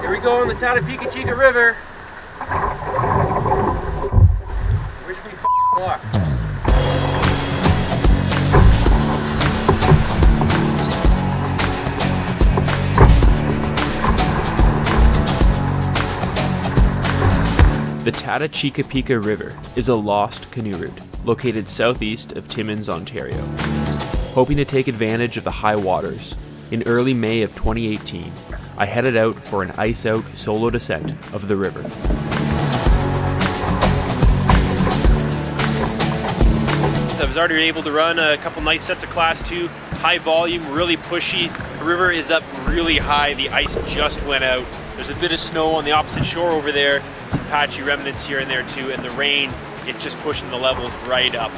Here we go on the Tatachikapika River. Where should we walk? The Tatachikapika River is a lost canoe route located southeast of Timmins, Ontario. Hoping to take advantage of the high waters, in early May of 2018, I headed out for an ice-out solo descent of the river. I was already able to run a couple nice sets of class 2, high volume, really pushy. The river is up really high, the ice just went out. There's a bit of snow on the opposite shore over there, some patchy remnants here and there too, and the rain, it's just pushing the levels right up.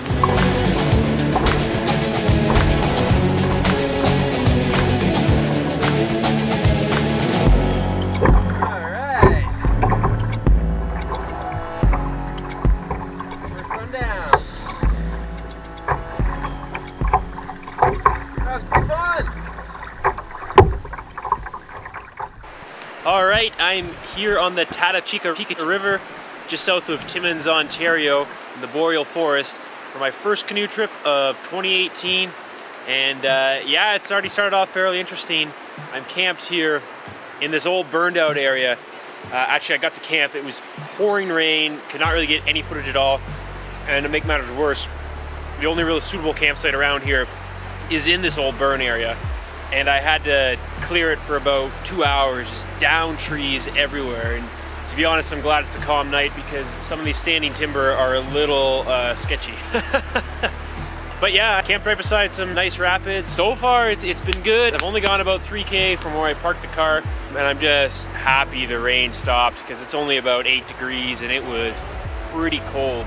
Alright, I'm here on the Tatachikapika River, just south of Timmins, Ontario, in the boreal forest, for my first canoe trip of 2018. And yeah, it's already started off fairly interesting. I'm camped here in this old burned out area. Actually, I got to camp, it was pouring rain, could not really get any footage at all. And to make matters worse, the only really suitable campsite around here is in this old burn area. And I had to clear it for about 2 hours, just down trees everywhere. And to be honest, I'm glad it's a calm night because some of these standing timber are a little sketchy. But yeah, I camped right beside some nice rapids. So far, it's been good. I've only gone about 3K from where I parked the car, and I'm just happy the rain stopped because it's only about 8 degrees and it was pretty cold.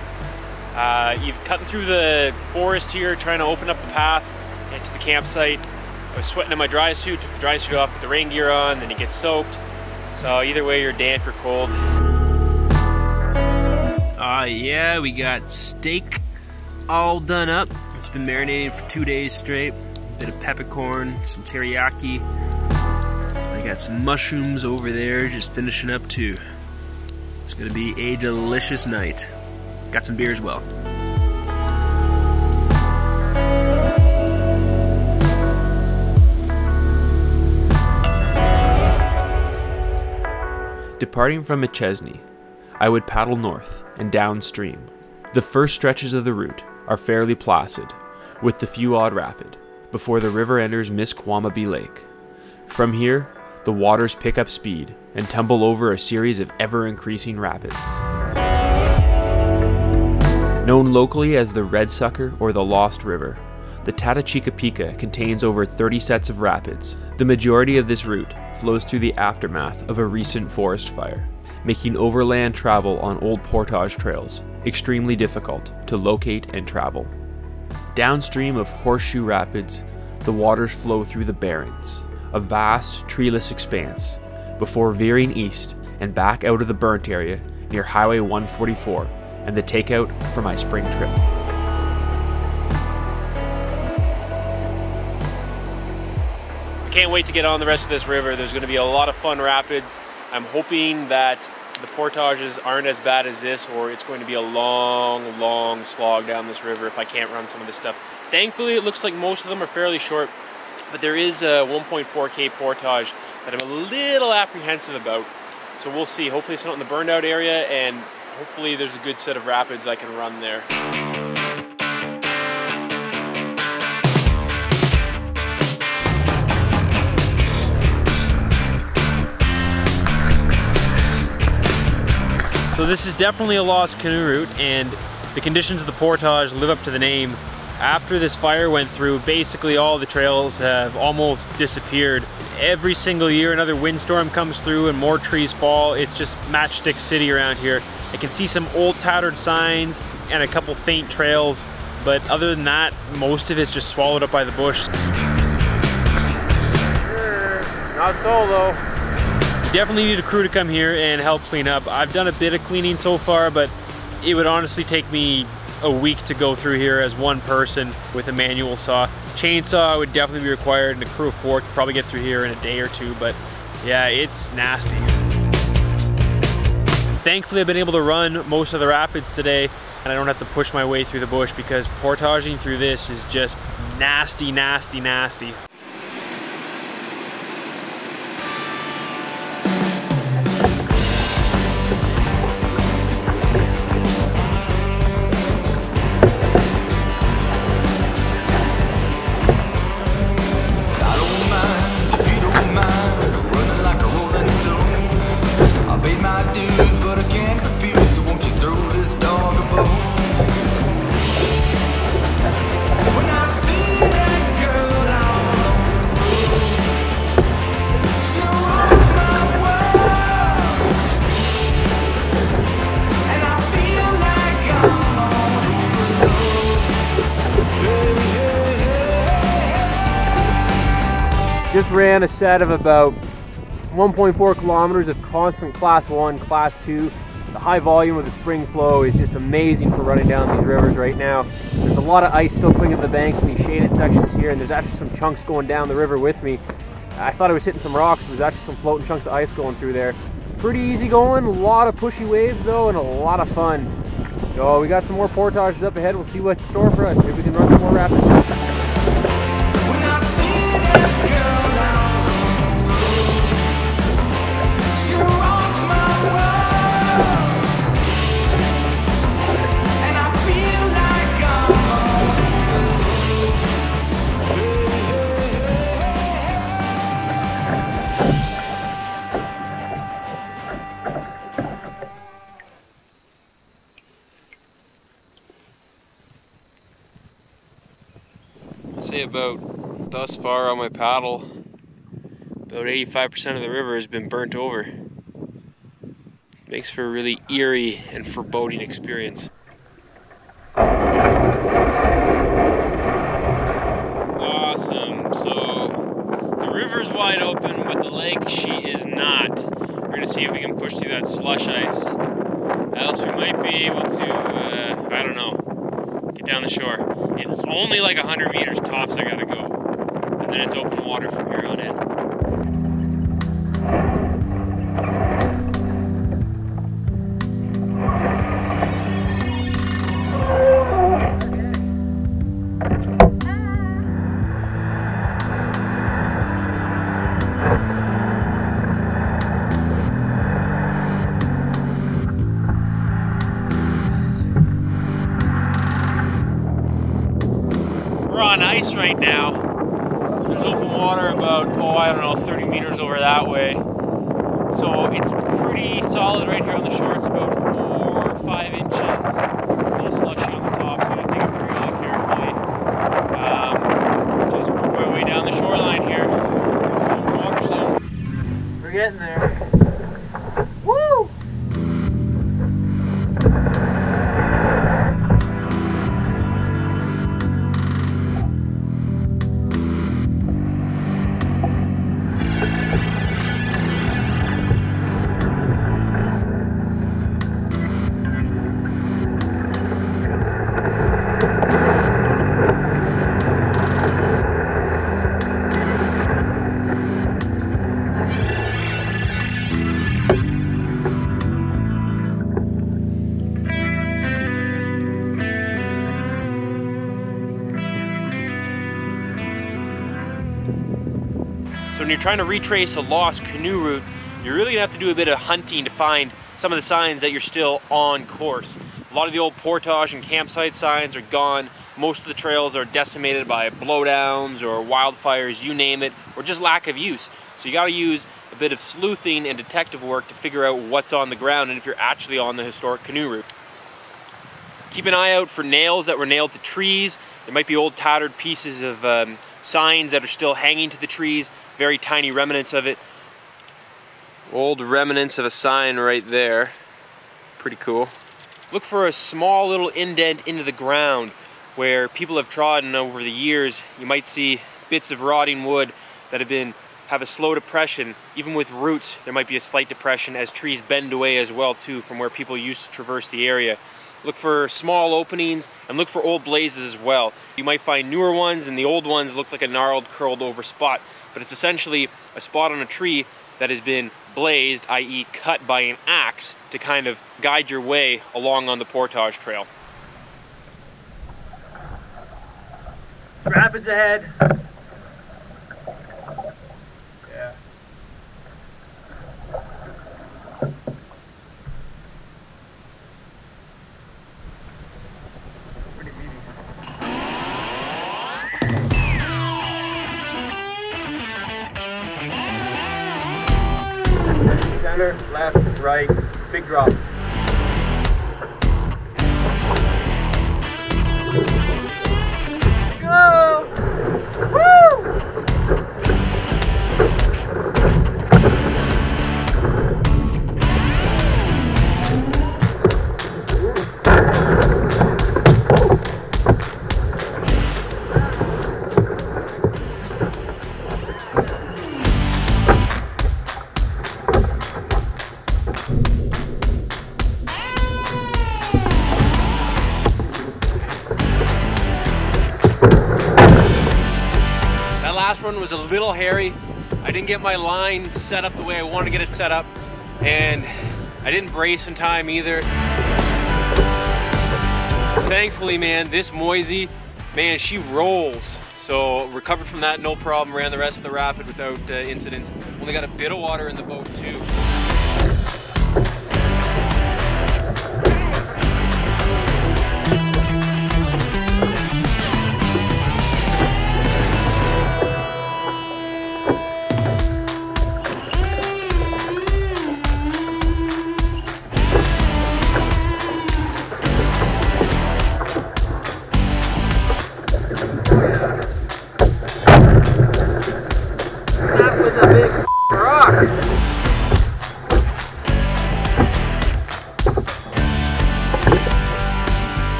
You're cutting through the forest here, trying to open up the path, get to the campsite. I was sweating in my dry suit, took the dry suit off, put the rain gear on, then you get soaked. So either way, you're damp or cold. Yeah, we got steak all done up. It's been marinated for 2 days straight. A bit of peppercorn, some teriyaki. I got some mushrooms over there, just finishing up too. It's gonna be a delicious night. Got some beer as well. Departing from Machesney, I would paddle north and downstream. The first stretches of the route are fairly placid, with the few odd rapid, before the river enters Misquamish Lake. From here, the waters pick up speed and tumble over a series of ever-increasing rapids. Known locally as the Red Sucker or the Lost River, the Tatachikapika contains over 30 sets of rapids. The majority of this route flows through the aftermath of a recent forest fire, making overland travel on old portage trails extremely difficult to locate and travel. Downstream of Horseshoe Rapids, the waters flow through the Barrens, a vast treeless expanse, before veering east and back out of the burnt area near Highway 144 and the takeout for my spring trip. Can't wait to get on the rest of this river. There's going to be a lot of fun rapids. I'm hoping that the portages aren't as bad as this, or it's going to be a long slog down this river if I can't run some of this stuff. Thankfully, it looks like most of them are fairly short, but there is a 1.4K portage that I'm a little apprehensive about. So we'll see. Hopefully it's not in the burned out area, and hopefully there's a good set of rapids I can run there. So this is definitely a lost canoe route, and the conditions of the portage live up to the name. After this fire went through, basically all the trails have almost disappeared. Every single year another windstorm comes through and more trees fall. It's just matchstick city around here. I can see some old tattered signs and a couple faint trails, but other than that, most of it's just swallowed up by the bush. Not solo. Definitely need a crew to come here and help clean up. I've done a bit of cleaning so far, but it would honestly take me a week to go through here as one person with a manual saw. Chainsaw would definitely be required, and a crew of 4 could probably get through here in a day or two, but yeah, it's nasty. thankfully I've been able to run most of the rapids today, and I don't have to push my way through the bush, because portaging through this is just nasty, nasty, nasty. Just ran a set of about 1.4 kilometers of constant class 1, class 2. The high volume of the spring flow is just amazing for running down these rivers right now. There's a lot of ice still clinging to the banks in these shaded sections here, and there's actually some chunks going down the river with me. I thought I was hitting some rocks, but there's actually some floating chunks of ice going through there. Pretty easy going, a lot of pushy waves though, and a lot of fun. So we got some more portages up ahead. We'll see what's in store for us. Maybe we can run some more rapids. About thus far on my paddle, about 85% of the river has been burnt over. Makes for a really eerie and foreboding experience. Awesome. So the river's wide open, but the lake sheet is not. We're gonna see if we can push through that slush ice. Else we might be able to, I don't know, get down the shore. It's only like 100 meters tops I gotta go. And then it's open water from here on in. On ice right now. There's open water about, I don't know, 30 meters over that way. So it's pretty solid right here on the shore. It's about 4 or 5 inches. A little slushy on the top, so I'm going to take it really carefully. Just work my way down the shoreline here. Open water soon. We're getting there. Woo! So when you're trying to retrace a lost canoe route, you're really gonna have to do a bit of hunting to find some of the signs that you're still on course. A lot of the old portage and campsite signs are gone. Most of the trails are decimated by blowdowns or wildfires, you name it, or just lack of use. So you gotta use a bit of sleuthing and detective work to figure out what's on the ground and if you're actually on the historic canoe route. Keep an eye out for nails that were nailed to trees. There might be old tattered pieces of signs that are still hanging to the trees, very tiny remnants of it. Old remnants of a sign right there. Pretty cool. Look for a small little indent into the ground where people have trodden over the years. You might see bits of rotting wood that have a slow depression. Even with roots, there might be a slight depression as trees bend away as well too from where people used to traverse the area. Look for small openings and look for old blazes as well. You might find newer ones and the old ones look like a gnarled, curled over spot, but it's essentially a spot on a tree that has been blazed, i.e. cut by an axe, tracks to kind of guide your way along on the portage trail. Rapids ahead. Yeah. Pretty meaty. Center, left, right, big drop. Go! Woo! Last one was a little hairy. I didn't get my line set up the way I wanted to get it set up, and I didn't brace in time either. Thankfully, man, this Moisie, man, she rolls. So recovered from that, no problem. Ran the rest of the rapid without incidents. Only got a bit of water in the boat too.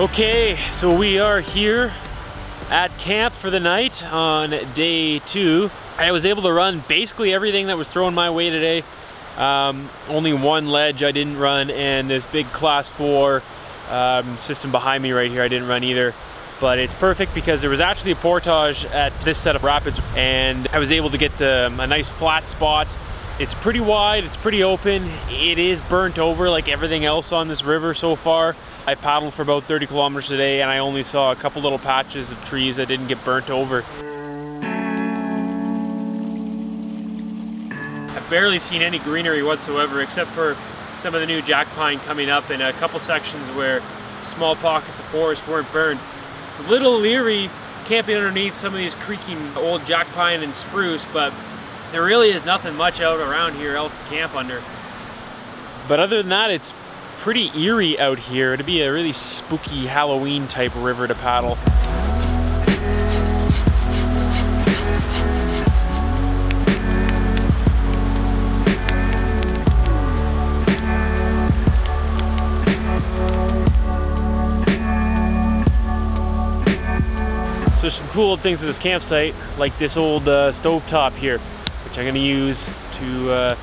Okay, so we are here at camp for the night on day 2. I was able to run basically everything that was thrown my way today. Only one ledge I didn't run, and this big class 4 system behind me right here I didn't run either. But it's perfect because there was actually a portage at this set of rapids, and I was able to get a nice flat spot. It's pretty wide, it's pretty open. It is burnt over like everything else on this river so far. I paddled for about 30 kilometers today, and I only saw a couple little patches of trees that didn't get burnt over. I've barely seen any greenery whatsoever, except for some of the new jack pine coming up and a couple sections where small pockets of forest weren't burned. It's a little eerie camping underneath some of these creaking old jack pine and spruce, but there really is nothing much out around here else to camp under. But other than that, it's pretty eerie out here. It'd be a really spooky Halloween type river to paddle. So there's some cool things at this campsite, like this old stovetop here, which I'm gonna use to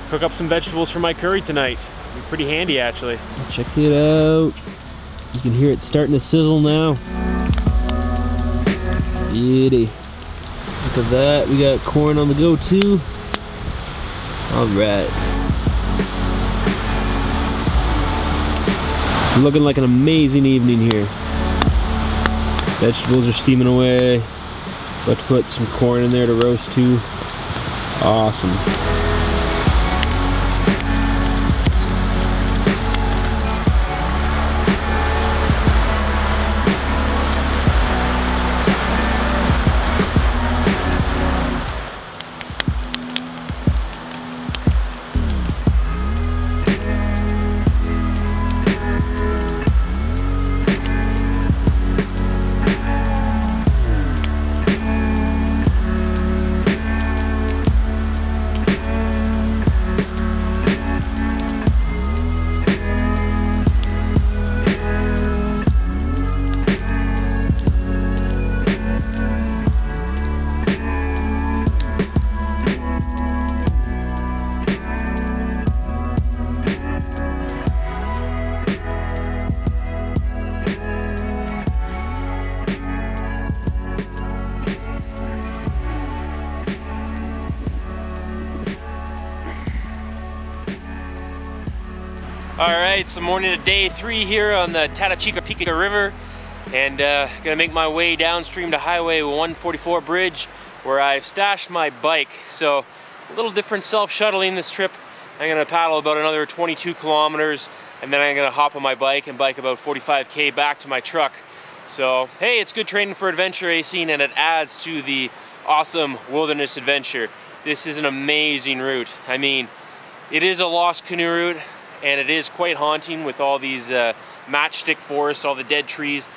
cook up some vegetables for my curry tonight. It'll be pretty handy, actually. Check it out. You can hear it starting to sizzle now. Beauty. Look at that. We got corn on the go too. All right. Looking like an amazing evening here. Vegetables are steaming away. About to put some corn in there to roast too. Awesome. Alright, so morning of day 3 here on the Tatachikapika River, and gonna make my way downstream to Highway 144 bridge where I've stashed my bike. So a little different self-shuttling this trip. I'm gonna paddle about another 22 kilometers and then I'm gonna hop on my bike and bike about 45k back to my truck. So hey, it's good training for adventure racing and it adds to the awesome wilderness adventure. This is an amazing route. I mean, it is a lost canoe route, and it is quite haunting with all these matchstick forests, all the dead trees,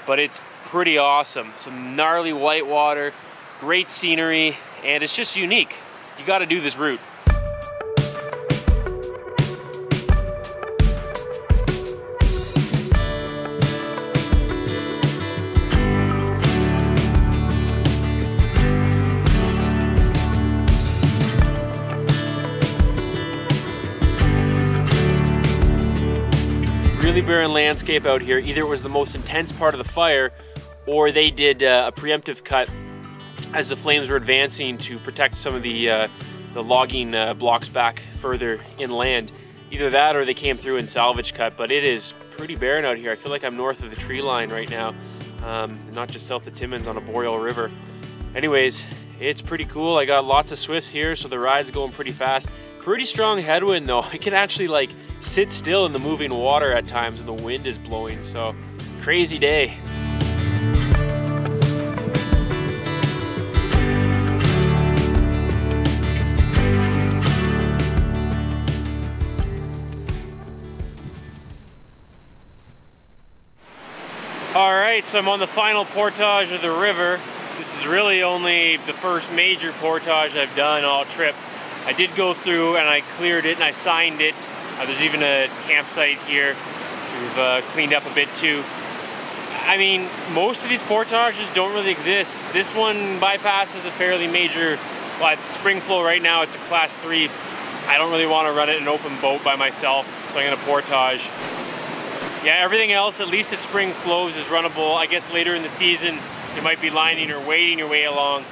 but it's pretty awesome. Some gnarly white water, great scenery, and it's just unique. You gotta do this route. Really barren landscape out here. Either it was the most intense part of the fire or they did a preemptive cut as the flames were advancing to protect some of the logging blocks back further inland. Either that or they came through and salvage cut, but it is pretty barren out here. I feel like I'm north of the tree line right now, not just south of Timmins on a boreal river. Anyways, it's pretty cool. I got lots of swifts here, so the ride's going pretty fast. Pretty strong headwind though. I can actually like sit still in the moving water at times when the wind is blowing, so crazy day. Alright, so I'm on the final portage of the river. This is really only the first major portage I've done all trip. I did go through and I cleared it and I signed it. There's even a campsite here, which we've cleaned up a bit too. I mean, most of these portages don't really exist. This one bypasses a fairly major, well, spring flow right now, it's a class 3. I don't really want to run it in an open boat by myself, so I'm gonna portage. Yeah, everything else, at least at spring flows, is runnable. I guess later in the season, you might be lining or wading your way along,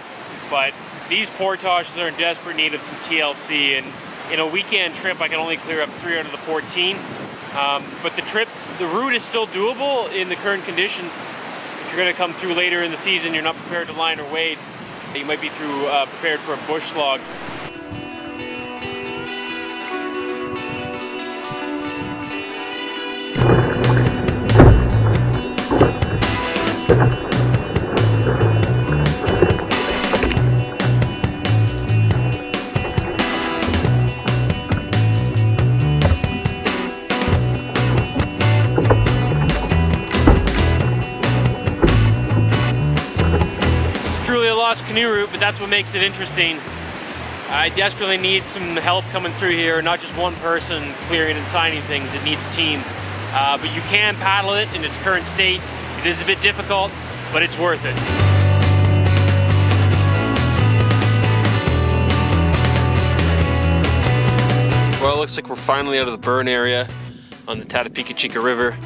but these portages are in desperate need of some TLC, and in a weekend trip, I can only clear up 3 out of the 14. But the route is still doable in the current conditions. If you're gonna come through later in the season, you're not prepared to line or wade, you might be prepared for a bush slog. Canoe route, but that's what makes it interesting. I desperately need some help coming through here, not just one person clearing and signing things. It needs a team, but you can paddle it in its current state. It is a bit difficult, but it's worth it. Well, it looks like we're finally out of the burn area on the Tatachikapika River.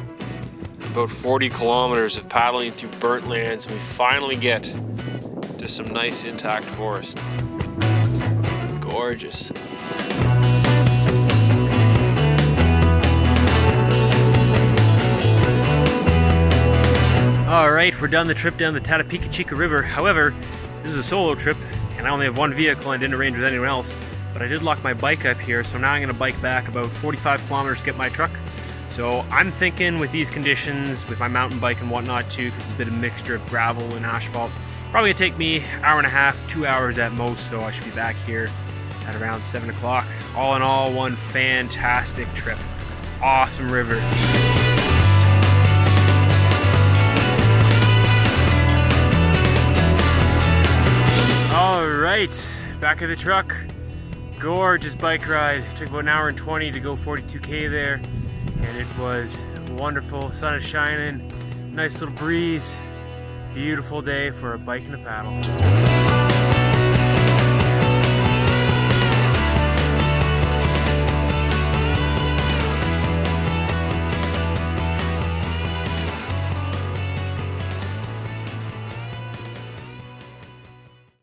About 40 kilometers of paddling through burnt lands, and we finally get to some nice intact forest. Gorgeous. Alright, we're done the trip down the Tatachikapika River. However, this is a solo trip and I only have one vehicle and didn't arrange with anyone else. But I did lock my bike up here, so now I'm gonna bike back about 45 kilometers to get my truck. So I'm thinking with these conditions, with my mountain bike and whatnot too, because it's a bit of a mixture of gravel and asphalt, probably gonna take me an hour and a half, 2 hours at most, so I should be back here at around 7 o'clock. All in all, one fantastic trip. Awesome river. All right, back at the truck. Gorgeous bike ride. It took about an hour and 20 to go 42k there, and it was wonderful. Sun is shining, nice little breeze. Beautiful day for a bike and a paddle.